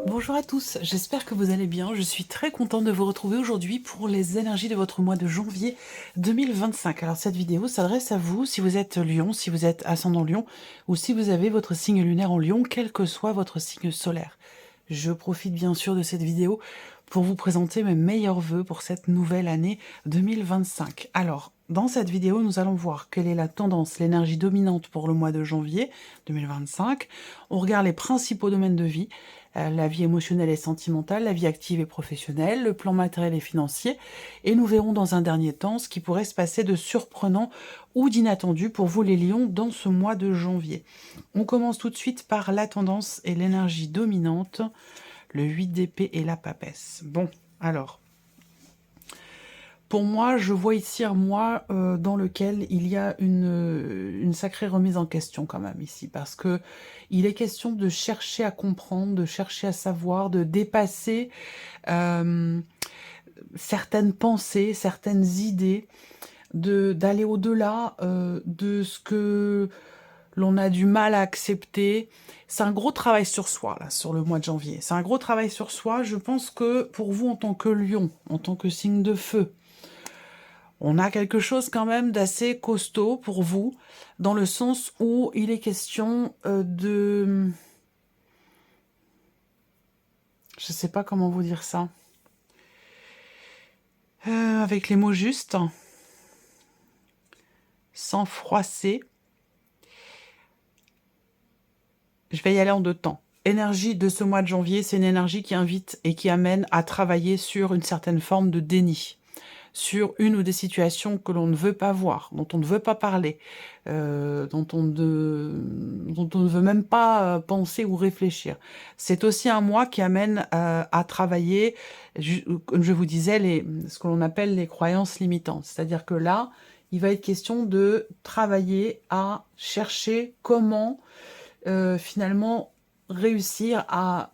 Bonjour à tous, j'espère que vous allez bien. Je suis très contente de vous retrouver aujourd'hui pour les énergies de votre mois de janvier 2025. Alors cette vidéo s'adresse à vous si vous êtes Lion, si vous êtes ascendant Lion ou si vous avez votre signe lunaire en Lion, quel que soit votre signe solaire. Je profite bien sûr de cette vidéo pour vous présenter mes meilleurs vœux pour cette nouvelle année 2025. Alors, dans cette vidéo, nous allons voir quelle est la tendance, l'énergie dominante pour le mois de janvier 2025. On regarde les principaux domaines de vie, la vie émotionnelle et sentimentale, la vie active et professionnelle, le plan matériel et financier, et nous verrons dans un dernier temps ce qui pourrait se passer de surprenant ou d'inattendu pour vous les lions dans ce mois de janvier. On commence tout de suite par la tendance et l'énergie dominante, le 8 d'épée et la papesse. Bon, alors, pour moi, je vois ici un mois dans lequel il y a une sacrée remise en question quand même ici, parce que il est question de chercher à comprendre, de chercher à savoir, de dépasser certaines pensées, certaines idées, d'aller au-delà de ce que l'on a du mal à accepter. C'est un gros travail sur soi, là, sur le mois de janvier. C'est un gros travail sur soi. Je pense que pour vous, en tant que lion, en tant que signe de feu, on a quelque chose quand même d'assez costaud pour vous, dans le sens où il est question de... Je sais pas comment vous dire ça. Avec les mots justes. Sans froisser. Je vais y aller en deux temps. Énergie de ce mois de janvier, c'est une énergie qui invite et qui amène à travailler sur une certaine forme de déni, sur une ou des situations que l'on ne veut pas voir, dont on ne veut pas parler, dont on ne veut même pas penser ou réfléchir. C'est aussi un mois qui amène à travailler, comme je vous disais, ce que l'on appelle les croyances limitantes. C'est-à-dire que là, il va être question de travailler à chercher comment finalement réussir à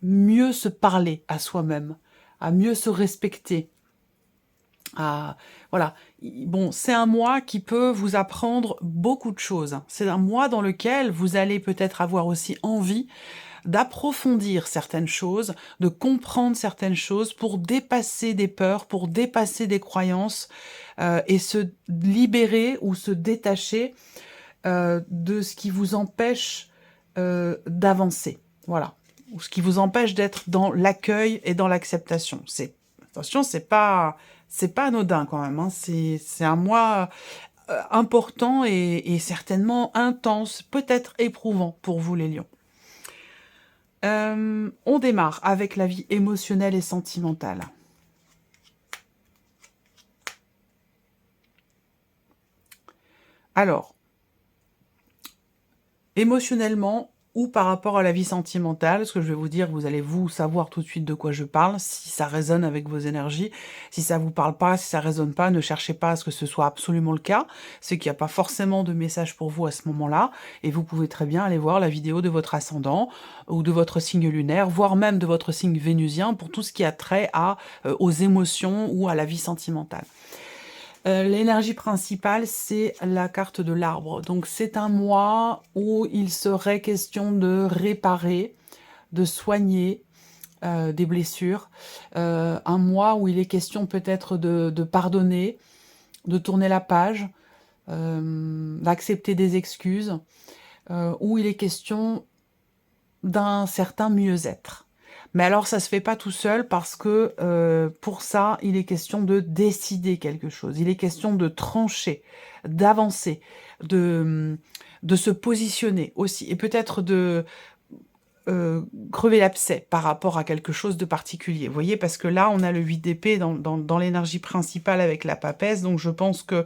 mieux se parler à soi-même, à mieux se respecter. Voilà. Bon, c'est un mois qui peut vous apprendre beaucoup de choses. C'est un mois dans lequel vous allez peut-être avoir aussi envie d'approfondir certaines choses, de comprendre certaines choses pour dépasser des peurs, pour dépasser des croyances et se libérer ou se détacher de ce qui vous empêche d'avancer. Voilà. Ou ce qui vous empêche d'être dans l'accueil et dans l'acceptation. Attention, c'est pas anodin quand même. Hein. C'est un mois important et certainement intense, peut-être éprouvant pour vous les lions. On démarre avec la vie émotionnelle et sentimentale. Alors, émotionnellement ou par rapport à la vie sentimentale, ce que je vais vous dire, vous allez vous savoir tout de suite de quoi je parle, si ça résonne avec vos énergies, si ça vous parle pas, si ça résonne pas, ne cherchez pas à ce que ce soit absolument le cas, c'est qu'il n'y a pas forcément de message pour vous à ce moment-là, et vous pouvez très bien aller voir la vidéo de votre ascendant, ou de votre signe lunaire, voire même de votre signe vénusien, pour tout ce qui a trait aux émotions ou à la vie sentimentale. L'énergie principale, c'est la carte de l'arbre. Donc, c'est un mois où il serait question de réparer, de soigner des blessures. Un mois où il est question peut-être de pardonner, de tourner la page, d'accepter des excuses, où il est question d'un certain mieux-être. Mais alors, ça se fait pas tout seul parce que pour ça, il est question de décider quelque chose. Il est question de trancher, d'avancer, de se positionner aussi. Et peut-être crever l'abcès par rapport à quelque chose de particulier. Vous voyez? Parce que là, on a le 8 d'épée dans l'énergie principale avec la papesse, donc je pense que,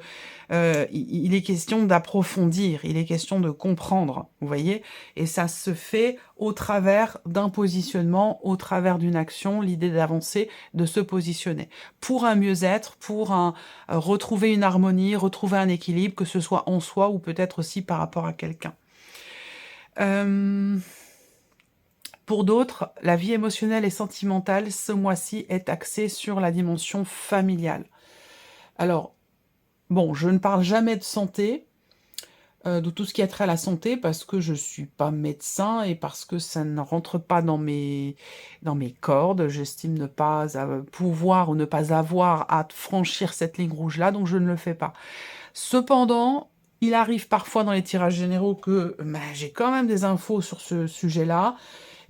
il est question d'approfondir, il est question de comprendre, vous voyez? Et ça se fait au travers d'un positionnement, au travers d'une action, l'idée d'avancer, de se positionner. Pour un mieux-être, pour retrouver une harmonie, retrouver un équilibre, que ce soit en soi ou peut-être aussi par rapport à quelqu'un. Pour d'autres, la vie émotionnelle et sentimentale, ce mois-ci, est axée sur la dimension familiale. Alors, bon, je ne parle jamais de santé, de tout ce qui a trait à la santé, parce que je ne suis pas médecin et parce que ça ne rentre pas dans mes cordes. J'estime ne pas pouvoir ou ne pas avoir à franchir cette ligne rouge-là, donc je ne le fais pas. Cependant, il arrive parfois dans les tirages généraux que j'ai quand même des infos sur ce sujet-là,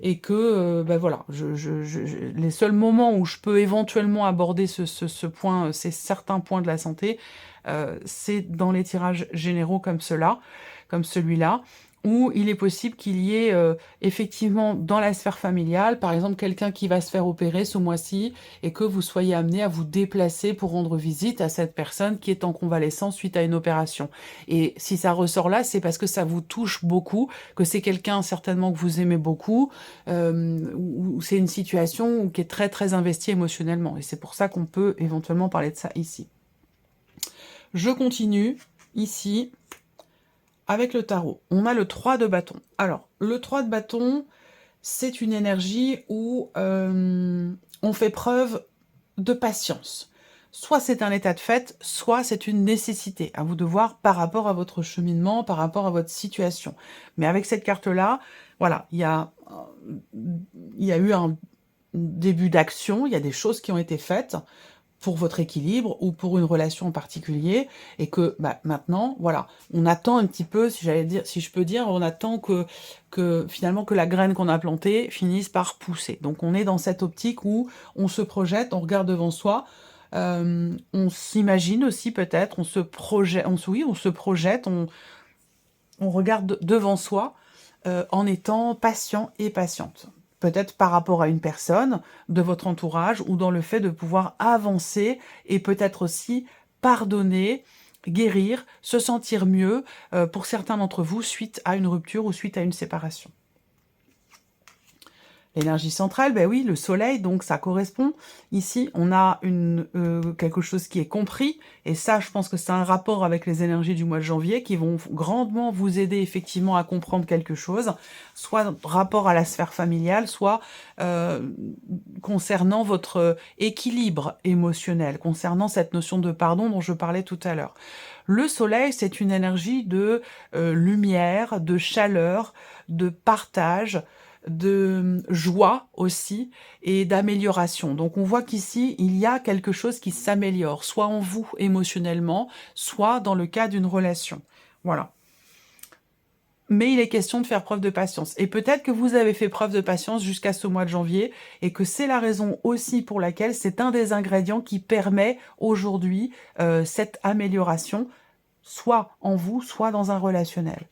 et que, voilà, les seuls moments où je peux éventuellement aborder ce point, ces certains points de la santé, c'est dans les tirages généraux comme celui-là, où il est possible qu'il y ait, effectivement, dans la sphère familiale, par exemple, quelqu'un qui va se faire opérer ce mois-ci et que vous soyez amené à vous déplacer pour rendre visite à cette personne qui est en convalescence suite à une opération. Et si ça ressort là, c'est parce que ça vous touche beaucoup, que c'est quelqu'un certainement que vous aimez beaucoup, ou c'est une situation qui est très, très investie émotionnellement. Et c'est pour ça qu'on peut éventuellement parler de ça ici. Je continue, ici, avec le tarot. On a le 3 de bâton. Alors, le 3 de bâton, c'est une énergie où on fait preuve de patience. Soit c'est un état de fait, soit c'est une nécessité. À vous de voir par rapport à votre cheminement, par rapport à votre situation. Mais avec cette carte-là, voilà, il y a eu un début d'action, il y a des choses qui ont été faites pour votre équilibre ou pour une relation en particulier, et que maintenant, voilà, on attend un petit peu, si je peux dire, on attend que finalement que la graine qu'on a plantée finisse par pousser. Donc on est dans cette optique où on se projette, on regarde devant soi, on s'imagine aussi peut-être, on se projette, on regarde devant soi, en étant patient et patiente. Peut-être par rapport à une personne de votre entourage, ou dans le fait de pouvoir avancer et peut-être aussi pardonner, guérir, se sentir mieux, pour certains d'entre vous, suite à une rupture ou suite à une séparation. L'énergie centrale, ben oui, le soleil, donc ça correspond. Ici, on a quelque chose qui est compris, et ça, je pense que c'est un rapport avec les énergies du mois de janvier qui vont grandement vous aider effectivement à comprendre quelque chose, soit rapport à la sphère familiale, soit concernant votre équilibre émotionnel, concernant cette notion de pardon dont je parlais tout à l'heure. Le soleil, c'est une énergie de lumière, de chaleur, de partage, de joie aussi, et d'amélioration. Donc on voit qu'ici, il y a quelque chose qui s'améliore, soit en vous émotionnellement, soit dans le cas d'une relation. Voilà. Mais il est question de faire preuve de patience. Et peut-être que vous avez fait preuve de patience jusqu'à ce mois de janvier, et que c'est la raison aussi pour laquelle c'est un des ingrédients qui permet aujourd'hui cette amélioration, soit en vous, soit dans un relationnel.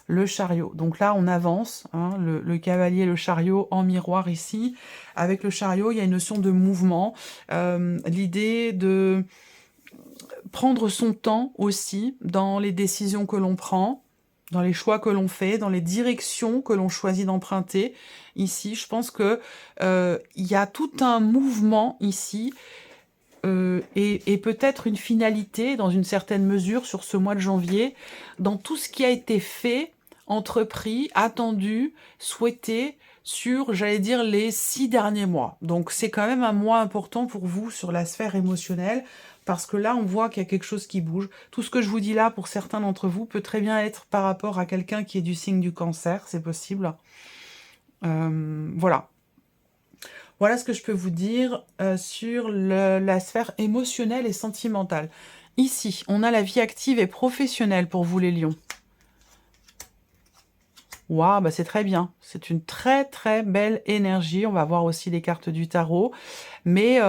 Le chariot. Donc là, on avance, hein, le cavalier, le chariot en miroir ici. Avec le chariot, il y a une notion de mouvement, l'idée de prendre son temps aussi dans les décisions que l'on prend, dans les choix que l'on fait, dans les directions que l'on choisit d'emprunter. Ici, je pense que il y a tout un mouvement ici, et peut-être une finalité, dans une certaine mesure, sur ce mois de janvier, dans tout ce qui a été fait, entrepris, attendu, souhaité, sur, j'allais dire, les 6 derniers mois. Donc c'est quand même un mois important pour vous sur la sphère émotionnelle, parce que là, on voit qu'il y a quelque chose qui bouge. Tout ce que je vous dis là, pour certains d'entre vous, peut très bien être par rapport à quelqu'un qui est du signe du cancer, c'est possible. Voilà. Voilà ce que je peux vous dire sur la sphère émotionnelle et sentimentale. Ici, on a la vie active et professionnelle pour vous les lions. Waouh, bah c'est très bien. C'est une très très belle énergie. On va voir aussi les cartes du tarot. Mais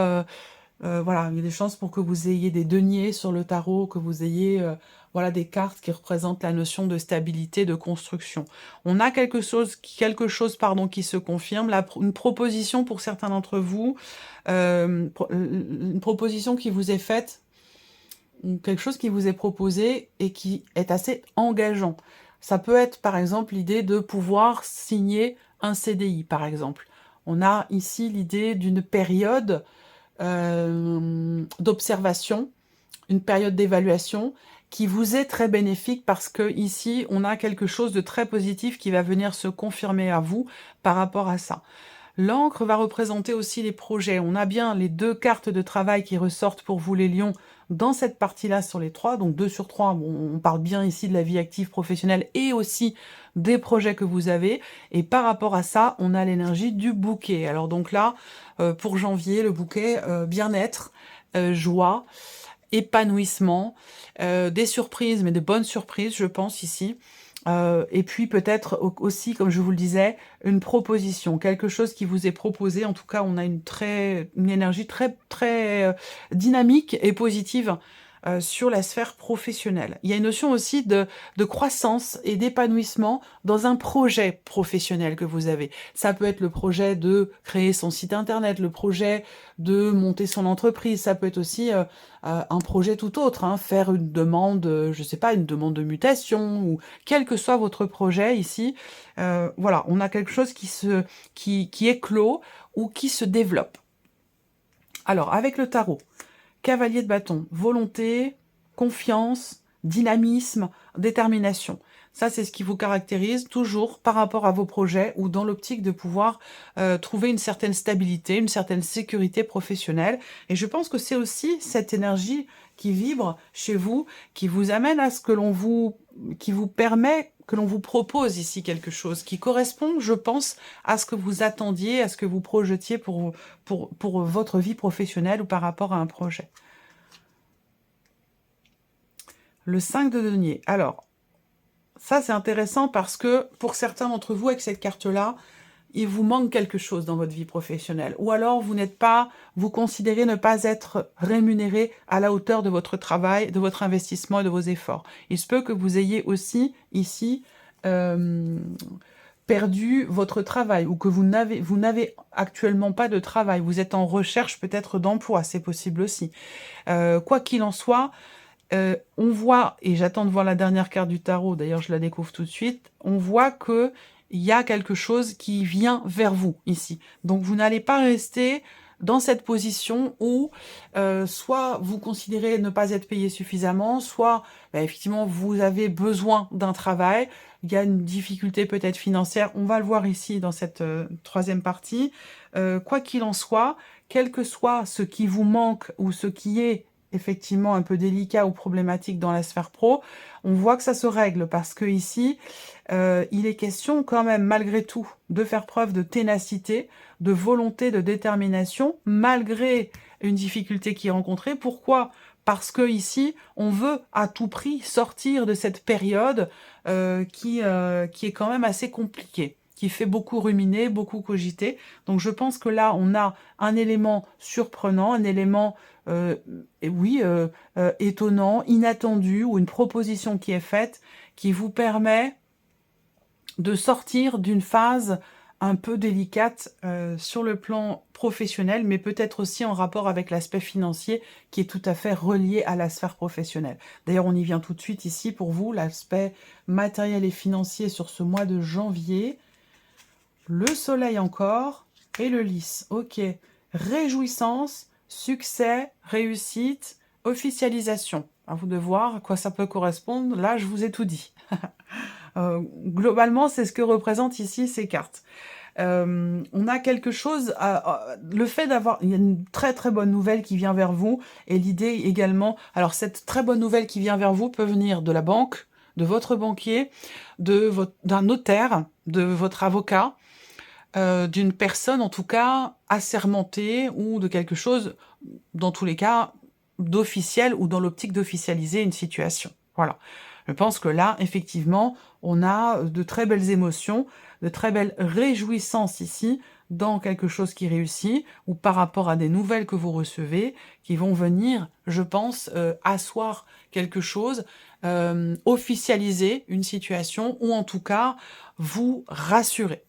Voilà, il y a des chances pour que vous ayez des deniers sur le tarot, que vous ayez, voilà, des cartes qui représentent la notion de stabilité, de construction. On a quelque chose, qui se confirme, une proposition pour certains d'entre vous, une proposition qui vous est faite, ou quelque chose qui vous est proposé et qui est assez engageant. Ça peut être, par exemple, l'idée de pouvoir signer un CDI, par exemple. On a ici l'idée d'une période d'observation, une période d'évaluation qui vous est très bénéfique parce que ici on a quelque chose de très positif qui va venir se confirmer à vous par rapport à ça. L'encre va représenter aussi les projets. On a bien les 2 cartes de travail qui ressortent pour vous les lions dans cette partie-là sur les 3, donc 2 sur 3, bon, on parle bien ici de la vie active professionnelle et aussi des projets que vous avez. Et par rapport à ça, on a l'énergie du bouquet. Alors donc là, pour janvier, le bouquet, bien-être, joie, épanouissement, des surprises, mais de bonnes surprises, je pense, ici. Et puis peut-être aussi, comme je vous le disais, une proposition, quelque chose qui vous est proposé. En tout cas, on a une énergie très dynamique et positive sur la sphère professionnelle. Il y a une notion aussi de croissance et d'épanouissement dans un projet professionnel que vous avez. Ça peut être le projet de créer son site internet, le projet de monter son entreprise. Ça peut être aussi un projet tout autre, hein, faire une demande, je sais pas, une demande de mutation, ou quel que soit votre projet ici. Voilà, on a quelque chose qui éclot ou qui se développe. Alors, avec le tarot, cavalier de bâton, volonté, confiance, dynamisme, détermination. Ça, c'est ce qui vous caractérise toujours par rapport à vos projets ou dans l'optique de pouvoir trouver une certaine stabilité, une certaine sécurité professionnelle. Et je pense que c'est aussi cette énergie qui vibre chez vous, qui vous amène à ce que qui vous permet que l'on vous propose ici quelque chose qui correspond, je pense, à ce que vous attendiez, à ce que vous projetiez pour votre vie professionnelle ou par rapport à un projet. Le 5 de denier. Alors, ça c'est intéressant parce que pour certains d'entre vous, avec cette carte-là, il vous manque quelque chose dans votre vie professionnelle. Ou alors vous considérez ne pas être rémunéré à la hauteur de votre travail, de votre investissement et de vos efforts. Il se peut que vous ayez aussi ici perdu votre travail ou que vous n'avez actuellement pas de travail. Vous êtes en recherche peut-être d'emploi, c'est possible aussi. Quoi qu'il en soit, on voit, et j'attends de voir la dernière carte du tarot, d'ailleurs je la découvre tout de suite, on voit que il y a quelque chose qui vient vers vous ici. Donc vous n'allez pas rester dans cette position où soit vous considérez ne pas être payé suffisamment, soit effectivement vous avez besoin d'un travail, il y a une difficulté peut-être financière, on va le voir ici dans cette troisième partie. Quoi qu'il en soit, quel que soit ce qui vous manque ou ce qui est effectivement un peu délicat ou problématique dans la sphère pro, on voit que ça se règle parce que ici, il est question quand même malgré tout de faire preuve de ténacité, de volonté, de détermination, malgré une difficulté qui est rencontrée. Pourquoi ? Parce que ici, on veut à tout prix sortir de cette période qui est quand même assez compliquée, qui fait beaucoup ruminer, beaucoup cogiter. Donc je pense que là, on a un élément surprenant, un élément étonnant, inattendu, ou une proposition qui est faite, qui vous permet de sortir d'une phase un peu délicate sur le plan professionnel, mais peut-être aussi en rapport avec l'aspect financier qui est tout à fait relié à la sphère professionnelle. D'ailleurs, on y vient tout de suite ici pour vous, l'aspect matériel et financier sur ce mois de janvier. Le soleil encore et le lys. Ok. Réjouissance, succès, réussite, officialisation. À vous de voir à quoi ça peut correspondre. Là, je vous ai tout dit. Globalement, c'est ce que représentent ici ces cartes. On a quelque chose, le fait d'avoir, il y a une très très bonne nouvelle qui vient vers vous, et l'idée également, alors cette très bonne nouvelle qui vient vers vous peut venir de la banque, de votre banquier, d'un notaire, de votre avocat, d'une personne en tout cas assermentée ou de quelque chose, dans tous les cas, d'officiel ou dans l'optique d'officialiser une situation. Voilà. Je pense que là, effectivement, on a de très belles émotions, de très belles réjouissances ici dans quelque chose qui réussit, ou par rapport à des nouvelles que vous recevez, qui vont venir, je pense, asseoir quelque chose, officialiser une situation, ou en tout cas, vous rassurer.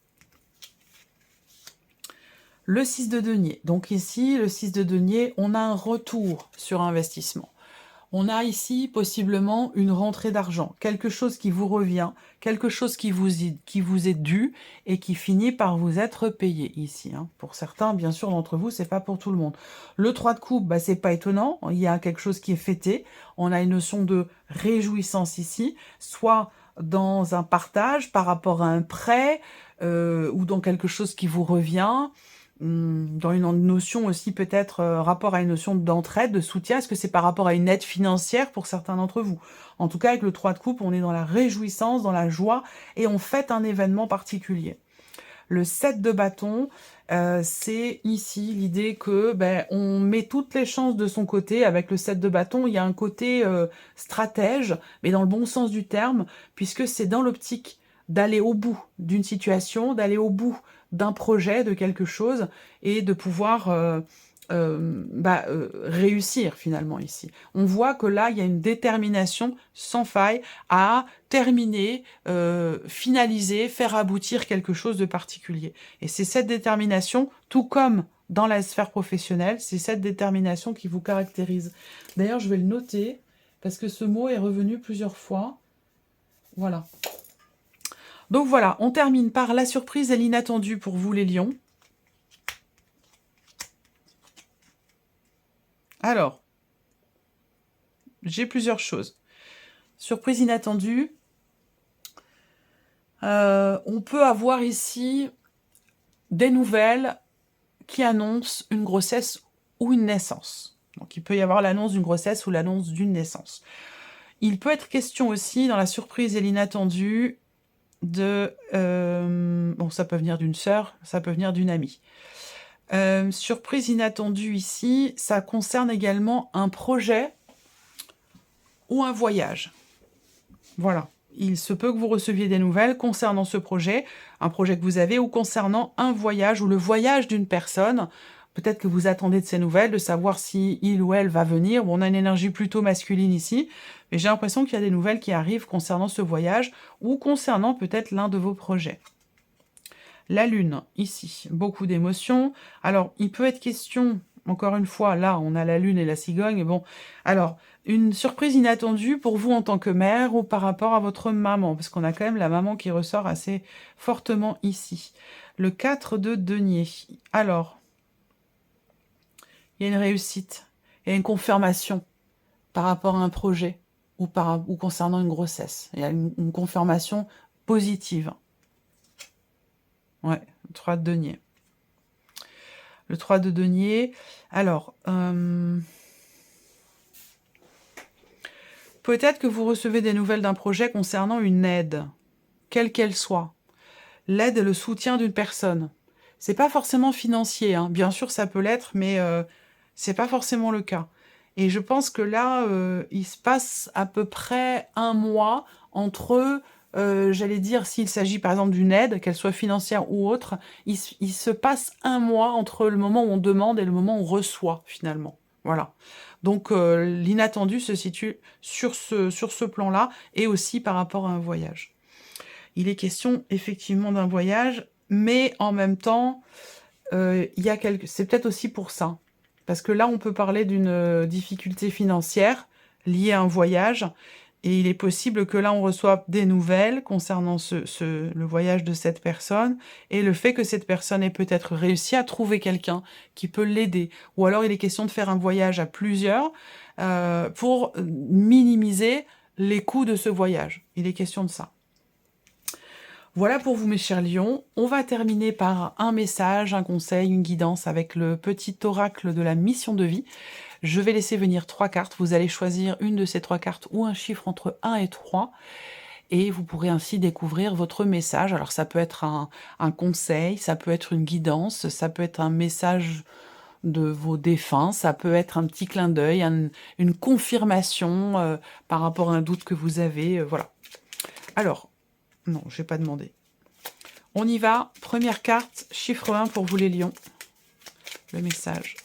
Le 6 de denier. Donc ici, le 6 de denier, on a un retour sur investissement. On a ici possiblement une rentrée d'argent, quelque chose qui vous revient, quelque chose qui vous est dû et qui finit par vous être payé ici. Hein. Pour certains, bien sûr, d'entre vous, c'est pas pour tout le monde. Le 3 de coupe, bah, c'est pas étonnant, il y a quelque chose qui est fêté. On a une notion de réjouissance ici, soit dans un partage par rapport à un prêt ou dans quelque chose qui vous revient. Dans une notion aussi peut-être rapport à une notion d'entraide, de soutien. Est-ce que c'est par rapport à une aide financière pour certains d'entre vous? En tout cas, avec le 3 de coupe, on est dans la réjouissance, dans la joie, et on fête un événement particulier. Le 7 de bâton, c'est ici l'idée que on met toutes les chances de son côté. Avec le 7 de bâton, il y a un côté stratège, mais dans le bon sens du terme, puisque c'est dans l'optique d'aller au bout d'une situation, d'aller au bout d'un projet, de quelque chose, et de pouvoir réussir finalement ici. On voit que là, il y a une détermination sans faille à terminer, finaliser, faire aboutir quelque chose de particulier. Et c'est cette détermination, tout comme dans la sphère professionnelle, c'est cette détermination qui vous caractérise. D'ailleurs, je vais le noter, parce que ce mot est revenu plusieurs fois. Voilà. Donc voilà, on termine par la surprise et l'inattendu pour vous les lions. Alors, j'ai plusieurs choses. Surprise inattendue. On peut avoir ici des nouvelles qui annoncent une grossesse ou une naissance. Donc il peut y avoir l'annonce d'une grossesse ou l'annonce d'une naissance. Il peut être question aussi, dans la surprise et l'inattendu, de... bon, ça peut venir d'une sœur, ça peut venir d'une amie. Surprise inattendue ici, ça concerne également un projet ou un voyage. Voilà. Il se peut que vous receviez des nouvelles concernant ce projet, un projet que vous avez, ou concernant un voyage ou le voyage d'une personne. Peut-être que vous attendez de ces nouvelles, de savoir si il ou elle va venir. Bon, on a une énergie plutôt masculine ici, mais j'ai l'impression qu'il y a des nouvelles qui arrivent concernant ce voyage ou concernant peut-être l'un de vos projets. La lune, ici, beaucoup d'émotions. Alors, il peut être question, encore une fois, là, on a la lune et la cigogne. Bon, alors, une surprise inattendue pour vous en tant que mère ou par rapport à votre maman, parce qu'on a quand même la maman qui ressort assez fortement ici. Le 4 de denier. Alors, il y a une réussite, il y a une confirmation par rapport à un projet ou concernant une grossesse. Il y a une confirmation positive. Ouais, le 3 de denier. Le 3 de denier. Alors, peut-être que vous recevez des nouvelles d'un projet concernant une aide, quelle qu'elle soit. L'aide et le soutien d'une personne. C'est pas forcément financier, hein. Bien sûr, ça peut l'être, mais c'est pas forcément le cas. Et je pense que là, il se passe à peu près un mois entre... j'allais dire, s'il s'agit par exemple d'une aide, qu'elle soit financière ou autre, il se passe un mois entre le moment où on demande et le moment où on reçoit, finalement. Voilà. Donc, l'inattendu se situe sur ce plan-là, et aussi par rapport à un voyage. Il est question, effectivement, d'un voyage, mais en même temps, c'est peut-être aussi pour ça. Parce que là, on peut parler d'une difficulté financière liée à un voyage, et il est possible que là, on reçoive des nouvelles concernant le voyage de cette personne, et le fait que cette personne ait peut-être réussi à trouver quelqu'un qui peut l'aider. Ou alors, il est question de faire un voyage à plusieurs pour minimiser les coûts de ce voyage. Il est question de ça. Voilà pour vous, mes chers lions. On va terminer par un message, un conseil, une guidance avec le petit oracle de la mission de vie. Je vais laisser venir 3 cartes. Vous allez choisir une de ces 3 cartes ou un chiffre entre 1 et 3. Et vous pourrez ainsi découvrir votre message. Alors ça peut être un conseil, ça peut être une guidance, ça peut être un message de vos défunts, ça peut être un petit clin d'œil, une confirmation par rapport à un doute que vous avez. Voilà. Alors, non, je n'ai pas demandé. On y va. Première carte, chiffre 1 pour vous les lions. Le message.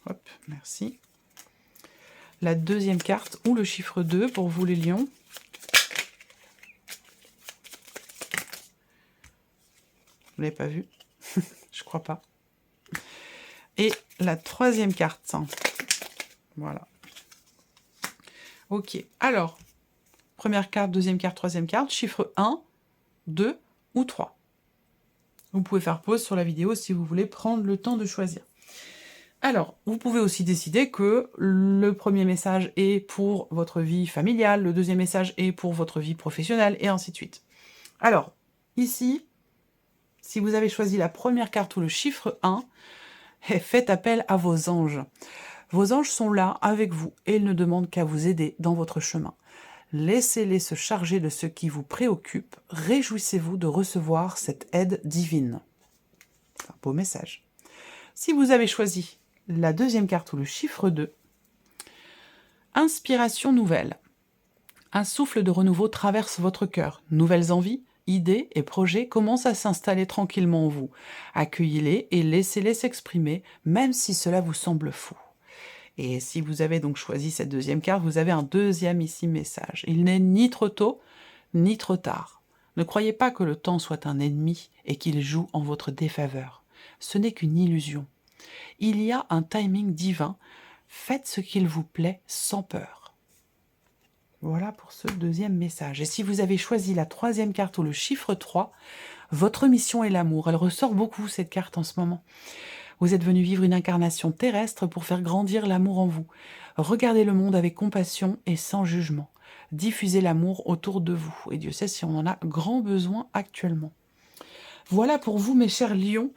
Hop, merci. La deuxième carte, ou le chiffre 2 pour vous les lions. Vous l'avez pas vu? Je crois pas. Et la troisième carte. Voilà. Ok. Alors, première carte, deuxième carte, troisième carte, chiffre 1, 2 ou 3. Vous pouvez faire pause sur la vidéo si vous voulez prendre le temps de choisir. Alors, vous pouvez aussi décider que le premier message est pour votre vie familiale, le deuxième message est pour votre vie professionnelle, et ainsi de suite. Alors, ici, si vous avez choisi la première carte ou le chiffre 1, faites appel à vos anges. Vos anges sont là avec vous et ils ne demandent qu'à vous aider dans votre chemin. Laissez-les se charger de ce qui vous préoccupe. Réjouissez-vous de recevoir cette aide divine. C'est un beau message. Si vous avez choisi la deuxième carte ou le chiffre 2, inspiration nouvelle. Un souffle de renouveau traverse votre cœur. Nouvelles envies, idées et projets commencent à s'installer tranquillement en vous. Accueillez-les et laissez-les s'exprimer, même si cela vous semble fou. Et si vous avez donc choisi cette deuxième carte, vous avez un deuxième ici message. Il n'est ni trop tôt, ni trop tard. Ne croyez pas que le temps soit un ennemi et qu'il joue en votre défaveur. Ce n'est qu'une illusion. Il y a un timing divin. Faites ce qu'il vous plaît sans peur. Voilà pour ce deuxième message. Et si vous avez choisi la troisième carte ou le chiffre 3, votre mission est l'amour. Elle ressort beaucoup, cette carte, en ce moment. Vous êtes venu vivre une incarnation terrestre pour faire grandir l'amour en vous. Regardez le monde avec compassion et sans jugement. Diffusez l'amour autour de vous. Et Dieu sait si on en a grand besoin actuellement. Voilà pour vous, mes chers lions.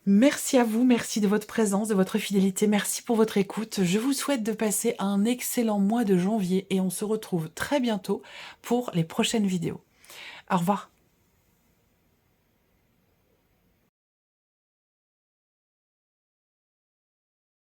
Merci à vous, merci de votre présence, de votre fidélité, merci pour votre écoute. Je vous souhaite de passer un excellent mois de janvier et on se retrouve très bientôt pour les prochaines vidéos. Au revoir.